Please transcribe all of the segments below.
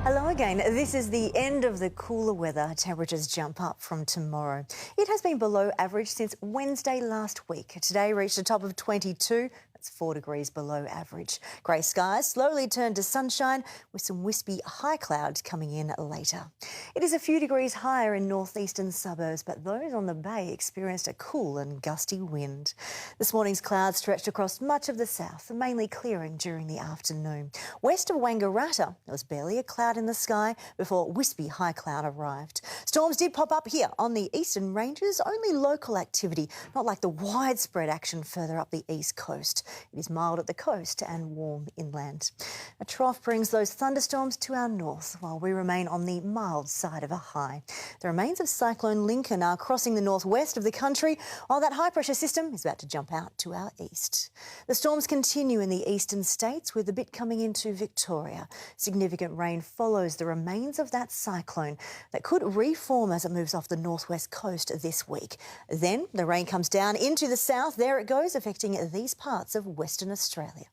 Hello again. This is the end of the cooler weather. Temperatures jump up from tomorrow. It has been below average since Wednesday last week. Today reached a top of 22. That's 4 degrees below average. Grey skies slowly turn to sunshine with some wispy high clouds coming in later. It is a few degrees higher in northeastern suburbs, but those on the bay experienced a cool and gusty wind. This morning's clouds stretched across much of the south, mainly clearing during the afternoon. West of Wangaratta, there was barely a cloud in the sky before wispy high cloud arrived. Storms did pop up here on the eastern ranges, only local activity, not like the widespread action further up the east coast. It is mild at the coast and warm inland. A trough brings those thunderstorms to our north while we remain on the mild side of a high. The remains of Cyclone Lincoln are crossing the northwest of the country while that high pressure system is about to jump out to our east. The storms continue in the eastern states with a bit coming into Victoria. Significant rain follows the remains of that cyclone that could reform as it moves off the northwest coast this week. Then the rain comes down into the south. There it goes, affecting these parts of Western Australia.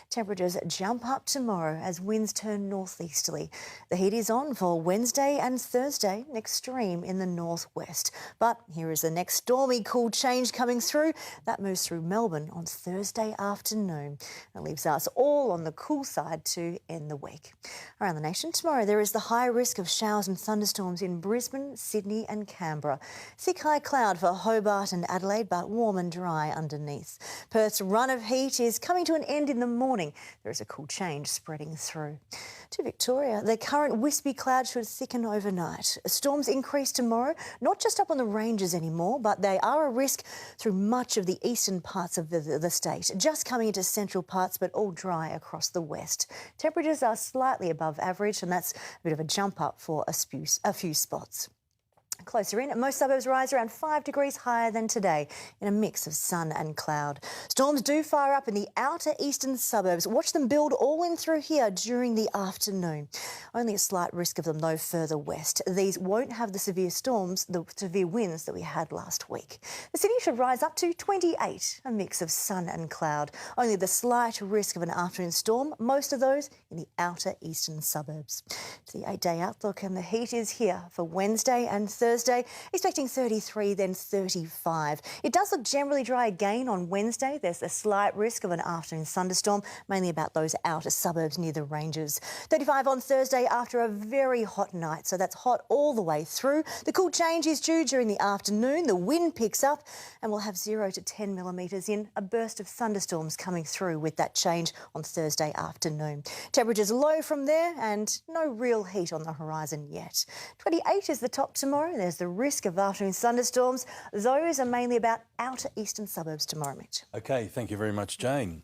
Temperatures jump up tomorrow as winds turn northeasterly. The heat is on for Wednesday and Thursday, extreme in the northwest. But here is the next stormy cool change coming through. That moves through Melbourne on Thursday afternoon. It leaves us all on the cool side to end the week. Around the nation tomorrow, there is the high risk of showers and thunderstorms in Brisbane, Sydney and Canberra. Thick high cloud for Hobart and Adelaide, but warm and dry underneath. Perth's run of heat is coming to an end in the morning. There is a cool change spreading through. To Victoria, the current wispy cloud should thicken overnight. Storms increase tomorrow, not just up on the ranges anymore, but they are a risk through much of the eastern parts of the state, just coming into central parts, but all dry across the west. Temperatures are slightly above average, and that's a bit of a jump up for a few spots. Closer in, most suburbs rise around 5 degrees higher than today in a mix of sun and cloud. Storms do fire up in the outer eastern suburbs. Watch them build all in through here during the afternoon. Only a slight risk of them though further west. These won't have the severe storms, the severe winds that we had last week. The city should rise up to 28, a mix of sun and cloud. Only the slight risk of an afternoon storm, most of those in the outer eastern suburbs. To the 8-day outlook, and the heat is here for Wednesday and Thursday, expecting 33, then 35. It does look generally dry again on Wednesday. There's a slight risk of an afternoon thunderstorm, mainly about those outer suburbs near the ranges. 35 on Thursday after a very hot night, so that's hot all the way through. The cool change is due during the afternoon. The wind picks up and we'll have 0 to 10 millimetres in a burst of thunderstorms coming through with that change on Thursday afternoon. Temperatures low from there and no real heat on the horizon yet. 28 is the top tomorrow. There's the risk of afternoon thunderstorms. Those are mainly about outer eastern suburbs tomorrow, Mitch. OK, thank you very much, Jane.